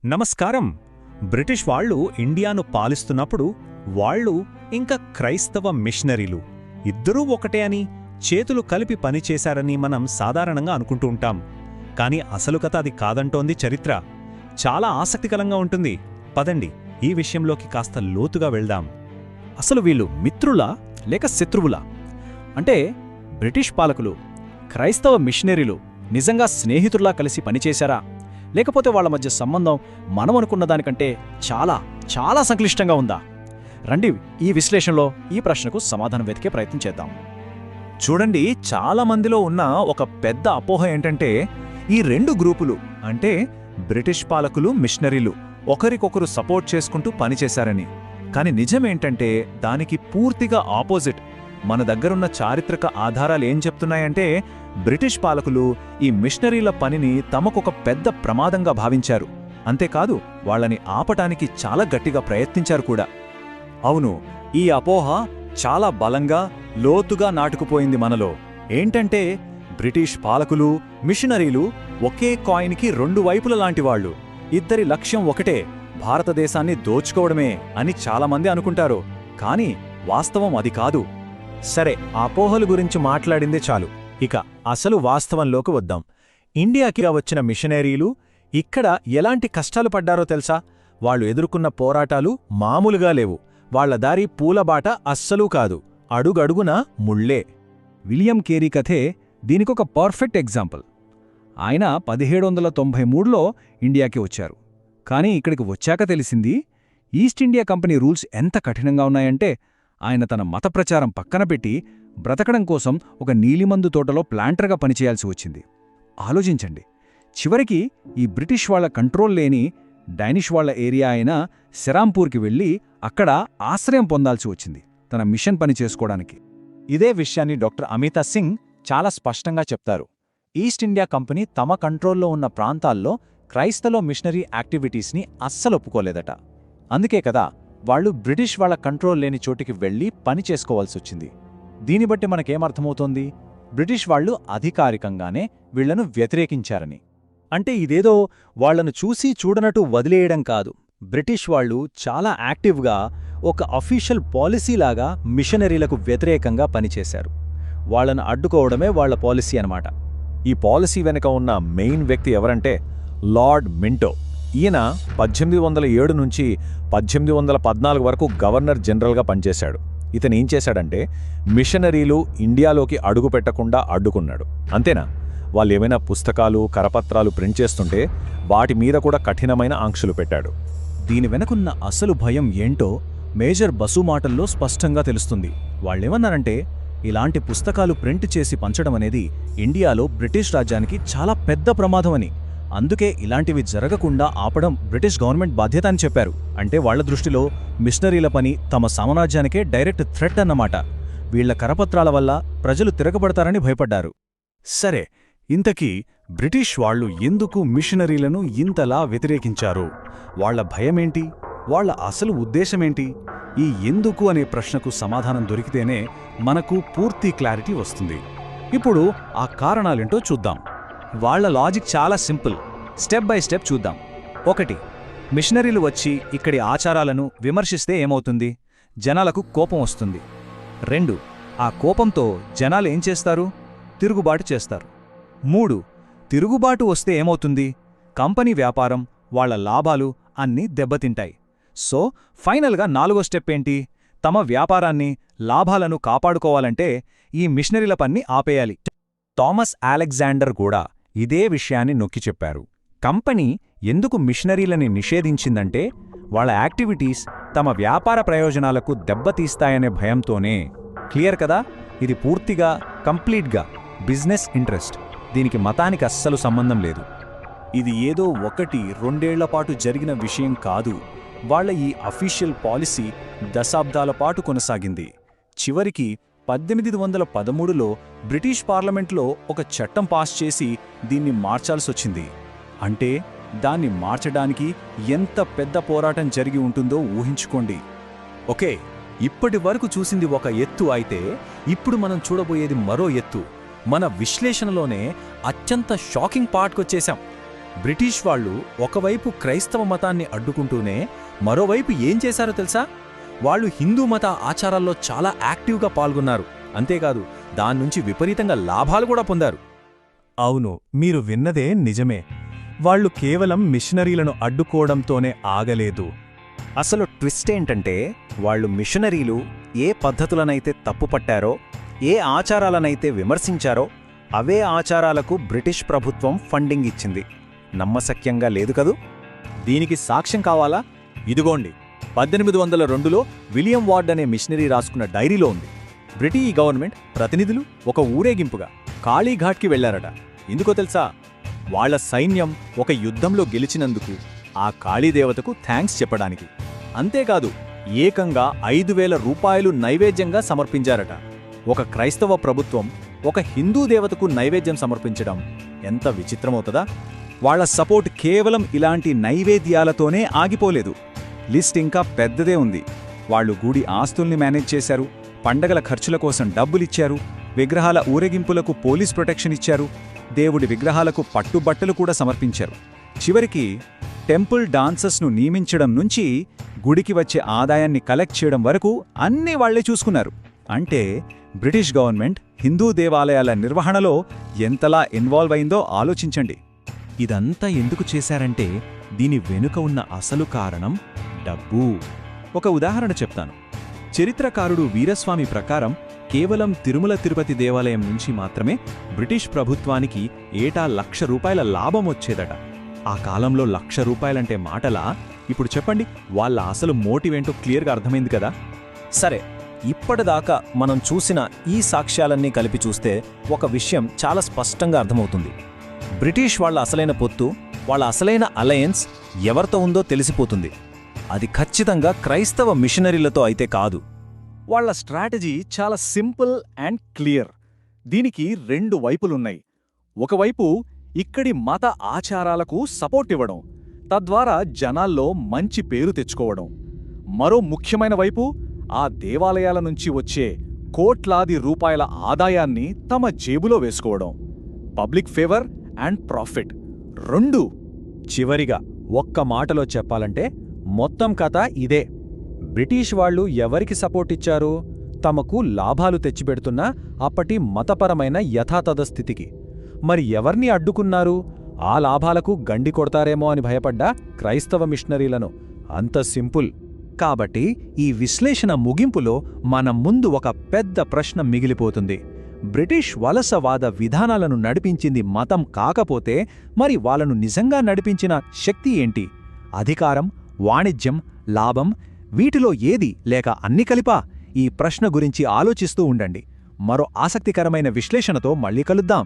నమస్కారం. బ్రిటిష్ వాళ్ళు ఇండియాను పాలిస్తున్నప్పుడు వాళ్ళు ఇంకా క్రైస్తవ మిషనరీలు ఇద్దరూ ఒకటే అని చేతులు కలిపి పనిచేశారని మనం సాధారణంగా అనుకుంటూ ఉంటాం. కాని అసలు కథ అది కాదంటోంది చరిత్ర. చాలా ఆసక్తికరంగా ఉంటుంది. పదండి ఈ విషయంలోకి కాస్త లోతుగా వెళ్దాం. అసలు వీళ్ళు మిత్రులా లేక శత్రువులా? అంటే బ్రిటిష్ పాలకులు క్రైస్తవ మిషనరీలు నిజంగా స్నేహితుల్లా కలిసి పనిచేశారా, లేకపోతే వాళ్ల మధ్య సంబంధం మనం అనుకున్న దానికంటే చాలా చాలా సంక్లిష్టంగా ఉందా? రండి ఈ విశ్లేషణలో ఈ ప్రశ్నకు సమాధానం వెతికే ప్రయత్నం చేద్దాం. చూడండి, చాలా మందిలో ఉన్న ఒక పెద్ద అపోహ ఏంటంటే ఈ రెండు గ్రూపులు అంటే బ్రిటిష్ పాలకులు, మిషనరీలు ఒకరికొకరు సపోర్ట్ చేసుకుంటూ పనిచేశారని. కాని నిజమేంటంటే దానికి పూర్తిగా ఆపోజిట్. మన దగ్గరున్న చారిత్రక ఆధారాలు ఏం చెప్తున్నాయంటే బ్రిటిష్ పాలకులు ఈ మిషనరీల పనిని తమకొక పెద్ద ప్రమాదంగా భావించారు. అంతేకాదు వాళ్ళని ఆపటానికి చాలా గట్టిగా ప్రయత్నించారు కూడా. అవును, ఈ అపోహ చాలా బలంగా లోతుగా నాటుకుపోయింది మనలో. ఏంటంటే బ్రిటిష్ పాలకులు, మిషనరీలు ఒకే కాయిన్కి రెండు వైపుల లాంటివాళ్లు. ఇద్దరి లక్ష్యం ఒకటే, భారతదేశాన్ని దోచుకోవడమే అని చాలామంది అనుకుంటారు. కాని వాస్తవం అది కాదు. సరే, అపోహల గురించి మాట్లాడిందే చాలు. ఇక అసలు వాస్తవంలోకి వద్దాం. ఇండియాకి వచ్చిన మిషనరీలు ఇక్కడ ఎలాంటి కష్టాలు పడ్డారో తెలుసా? వాళ్ళు ఎదుర్కొన్న పోరాటాలు మామూలుగా లేవు. వాళ్ల దారి పూలబాట అస్సలూ కాదు, అడుగడుగునా ముళ్లే. విలియం కేరీ కథే దీనికొక పర్ఫెక్ట్ ఎగ్జాంపుల్. ఆయన 1793లో ఇండియాకి వచ్చారు. కానీ ఇక్కడికి వచ్చాక తెలిసింది ఈస్ట్ ఇండియా కంపెనీ రూల్స్ ఎంత కఠినంగా ఉన్నాయంటే ఆయన తన మత ప్రచారం పక్కన పెట్టి బ్రతకడం కోసం ఒక నీలిమందు తోటలో ప్లాంటర్గా పనిచేయాల్సి వచ్చింది. ఆలోచించండి, చివరికి ఈ బ్రిటిష్ వాళ్ల కంట్రోల్ లేని డైనిష్ వాళ్ల ఏరియా అయిన సెరాంపూర్కి వెళ్లి అక్కడ ఆశ్రయం పొందాల్సి వచ్చింది తన మిషన్ పని చేసుకోవడానికి. ఇదే విషయాన్ని డాక్టర్ అమితా సింగ్ చాలా స్పష్టంగా చెప్తారు. ఈస్ట్ ఇండియా కంపెనీ తమ కంట్రోల్లో ఉన్న ప్రాంతాల్లో క్రైస్తవ మిషనరీ యాక్టివిటీస్ని అస్సలు ఒప్పుకోలేదట. అందుకే కదా వాళ్ళు బ్రిటిష్ వాళ్ల కంట్రోల్ లేని చోటికి వెళ్లి పని చేసుకోవాల్సొచ్చింది. దీన్ని బట్టి మనకేమర్థమవుతోంది? బ్రిటిష్ వాళ్లు అధికారికంగానే వీళ్లను వ్యతిరేకించారని. అంటే ఇదేదో వాళ్లను చూసి చూడనట్టు వదిలేయడం కాదు. బ్రిటిష్ వాళ్ళు చాలా యాక్టివ్గా ఒక అఫీషియల్ పాలసీలాగా మిషనరీలకు వ్యతిరేకంగా పనిచేశారు. వాళ్లను అడ్డుకోవడమే వాళ్ల పాలసీ అన్నమాట. ఈ పాలసీ వెనుక ఉన్న మెయిన్ వ్యక్తి ఎవరంటే లార్డ్ మింటో. ఈయన 1807 నుంచి 1814 వరకు గవర్నర్ జనరల్గా పనిచేశాడు. ఇతను ఏం చేశాడంటే మిషనరీలు ఇండియాలోకి అడుగుపెట్టకుండా అడ్డుకున్నాడు. అంతేనా, వాళ్ళు ఏమైనా పుస్తకాలు, కరపత్రాలు ప్రింట్ చేస్తుంటే వాటి మీద కూడా కఠినమైన ఆంక్షలు పెట్టాడు. దీని వెనకున్న అసలు భయం ఏంటో మేజర్ బసు మాటల్లో స్పష్టంగా తెలుస్తుంది. వాళ్ళేమన్నారంటే ఇలాంటి పుస్తకాలు ప్రింట్ చేసి పంచడమనేది ఇండియాలో బ్రిటిష్ రాజ్యానికి చాలా పెద్ద ప్రమాదమని. అందుకే ఇలాంటివి జరగకుండా ఆపడం బ్రిటిష్ గవర్నమెంట్ బాధ్యత అని చెప్పారు. అంటే వాళ్ల దృష్టిలో మిషనరీల పని తమ సామ్రాజ్యానికే డైరెక్ట్ థ్రెట్ అన్నమాట. వీళ్ల కరపత్రాల వల్ల ప్రజలు తిరగబడతారని భయపడ్డారు. సరే, ఇంతకీ బ్రిటిష్ వాళ్లు ఎందుకు మిషనరీలను ఇంతలా వ్యతిరేకించారు? వాళ్ల భయమేంటి? వాళ్ల అసలు ఉద్దేశమేంటి? ఈ ఎందుకు అనే ప్రశ్నకు సమాధానం దొరికితేనే మనకు పూర్తి క్లారిటీ వస్తుంది. ఇప్పుడు ఆ కారణాలేంటో చూద్దాం. వాళ్ల లాజిక్ చాలా సింపుల్. స్టెప్ బై స్టెప్ చూద్దాం. 1. మిషనరీలు వచ్చి ఇక్కడి ఆచారాలను విమర్శిస్తే ఏమవుతుంది? జనాలకు కోపం వస్తుంది. 2. ఆ కోపంతో జనాలు ఏం చేస్తారు? తిరుగుబాటు చేస్తారు. 3. తిరుగుబాటు వస్తే ఏమవుతుంది? కంపెనీ వ్యాపారం, వాళ్ల లాభాలు అన్నీ దెబ్బతింటాయి. సో ఫైనల్గా 4వ స్టెప్ ఏంటి? తమ వ్యాపారాన్ని, లాభాలను కాపాడుకోవాలంటే ఈ మిషనరీల పని ఆపేయాలి. థామస్ అలెగ్జాండర్ కూడా ఇదే విషయాన్ని నొక్కి చెప్పారు. కంపెనీ ఎందుకు మిషనరీలని నిషేధించిందంటే వాళ్ళ యాక్టివిటీస్ తమ వ్యాపార ప్రయోజనాలకు దెబ్బతీస్తాయనే భయంతోనే. క్లియర్ కదా? ఇది పూర్తిగా, కంప్లీట్గా బిజినెస్ ఇంట్రెస్ట్. దీనికి మతానికి అస్సలు సంబంధం లేదు. ఇది ఏదో 1-2 పాటు జరిగిన విషయం కాదు. వాళ్ల ఈ అఫీషియల్ పాలసీ దశాబ్దాల పాటు కొనసాగింది. చివరికి 1813లో బ్రిటిష్ పార్లమెంట్లో ఒక చట్టం పాస్ చేసి దీన్ని మార్చాల్సొచ్చింది. అంటే దాన్ని మార్చడానికి ఎంత పెద్ద పోరాటం జరిగి ఉంటుందో ఊహించుకోండి. ఓకే, ఇప్పటి వరకు చూసింది ఒక ఎత్తు అయితే ఇప్పుడు మనం చూడబోయేది మరో ఎత్తు. మన విశ్లేషణలోనే అత్యంత షాకింగ్ పార్ట్కొచ్చేశాం. బ్రిటిష్ వాళ్ళు ఒకవైపు క్రైస్తవ మతాన్ని అడ్డుకుంటూనే మరోవైపు ఏం చేశారో తెలుసా? వాళ్ళు హిందూ మత ఆచారాల్లో చాలా యాక్టివ్గా పాల్గొన్నారు. అంతేకాదు, దాన్నుంచి విపరీతంగా లాభాలు కూడా పొందారు. అవును, మీరు విన్నదే నిజమే. వాళ్ళు కేవలం మిషనరీలను అడ్డుకోవడంతోనే ఆగలేదు. అసలు ట్విస్ట్ ఏంటంటే, వాళ్ళు మిషనరీలు ఏ పద్ధతులనైతే తప్పుపట్టారో, ఏ ఆచారాలనైతే విమర్శించారో, అవే ఆచారాలకు బ్రిటిష్ ప్రభుత్వం ఫండింగ్ ఇచ్చింది. నమ్మశక్యంగా లేదు కదూ? దీనికి సాక్ష్యం కావాలా? ఇదిగోండి, 1802లో విలియం వార్డ్ అనే మిషనరీ రాసుకున్న డైరీలో ఉంది. బ్రిటిష్ గవర్నమెంట్ ప్రతినిధులు ఒక ఊరేగింపుగా కాళీఘాట్కి వెళ్లారట. ఎందుకో తెలుసా? వాళ్ల సైన్యం ఒక యుద్ధంలో గెలిచినందుకు ఆ కాళీదేవతకు థ్యాంక్స్ చెప్పడానికి. అంతేకాదు, ఏకంగా 5,000 రూపాయలు నైవేద్యంగా సమర్పించారట. ఒక క్రైస్తవ ప్రభుత్వం ఒక హిందూ దేవతకు నైవేద్యం సమర్పించడం ఎంత విచిత్రమవుతదా? వాళ్ల సపోర్ట్ కేవలం ఇలాంటి నైవేద్యాలతోనే ఆగిపోలేదు. లిస్ట్ ఇంకా పెద్దదే ఉంది. వాళ్ళు గుడి ఆస్తుల్ని మేనేజ్ చేశారు, పండగల ఖర్చుల కోసం డబ్బులిచ్చారు, విగ్రహాల ఊరేగింపులకు పోలీస్ ప్రొటెక్షన్ ఇచ్చారు, దేవుడి విగ్రహాలకు పట్టుబట్టలు కూడా సమర్పించారు. చివరికి టెంపుల్ డాన్సర్స్ను నియమించడం నుంచి గుడికి వచ్చే ఆదాయాన్ని కలెక్ట్ చేయడం వరకు అన్నీ వాళ్లే చూసుకున్నారు. అంటే బ్రిటిష్ గవర్నమెంట్ హిందూ దేవాలయాల నిర్వహణలో ఎంతలా ఇన్వాల్వ్ అయిందో ఆలోచించండి. ఇదంతా ఎందుకు చేశారంటే దీని వెనుక ఉన్న అసలు కారణం డబ్బు. ఒక ఉదాహరణ చెప్తాను. చరిత్రకారుడు వీరస్వామి ప్రకారం కేవలం తిరుమల తిరుపతి దేవాలయం నుంచి మాత్రమే బ్రిటిష్ ప్రభుత్వానికి ఏటా ₹1,00,000 లాభం వచ్చేదట. ఆ కాలంలో ₹1,00,000 మాటలా? ఇప్పుడు చెప్పండి, వాళ్ళ అసలు మోటివేంటో క్లియర్గా అర్థమైంది కదా? సరే, ఇప్పటిదాకా మనం చూసిన ఈ సాక్ష్యాలన్నీ కలిపి చూస్తే ఒక విషయం చాలా స్పష్టంగా అర్థమవుతుంది. బ్రిటిష్ వాళ్ళ అసలైన పొత్తు, వాళ్ళ అసలైన అలయన్స్ ఎవరితో ఉందో తెలిసిపోతుంది. అది ఖచ్చితంగా క్రైస్తవ మిషనరీలతో అయితే కాదు. వాళ్ల స్ట్రాటజీ చాలా సింపుల్ అండ్ క్లియర్. దీనికి 2 వైపులున్నాయి. ఒకవైపు ఇక్కడి మత ఆచారాలకు సపోర్ట్ ఇవ్వడం, తద్వారా జనాల్లో మంచి పేరు తెచ్చుకోవడం. మరో ముఖ్యమైన వైపు ఆ దేవాలయాల నుంచి వచ్చే కోట్లాది రూపాయల ఆదాయాన్ని తమ జేబులో వేసుకోవడం. Public favour and profit 2. చివరిగా ఒక్క మాటలో చెప్పాలంటే మొత్తం కథ ఇదే. బ్రిటిష్ వాళ్ళు ఎవరికి సపోర్ట్ ఇచ్చారు? తమకు లాభాలు తెచ్చిపెడుతున్న అప్పటి మతపరమైన యథాతథస్థితికి. మరి ఎవర్ని అడ్డుకున్నారు? ఆ లాభాలకు గండి కొడతారేమో అని భయపడ్డా క్రైస్తవ మిషనరీలను. అంత సింపుల్. కాబట్టి ఈ విశ్లేషణ ముగింపులో మన ముందు ఒక పెద్ద ప్రశ్న మిగిలిపోతుంది. బ్రిటిష్ వలసవాద విధానాలను నడిపించింది మతం కాకపోతే మరి వాళ్ళను నిజంగా నడిపించిన శక్తి ఏంటి? అధికారం, వాణిజ్యం, లాభం, వీటిలో ఏది, లేక అన్ని కలిపా? ఈ ప్రశ్న గురించి ఆలోచిస్తూ ఉండండి. మరో ఆసక్తికరమైన విశ్లేషణతో మళ్ళీ కలుద్దాం.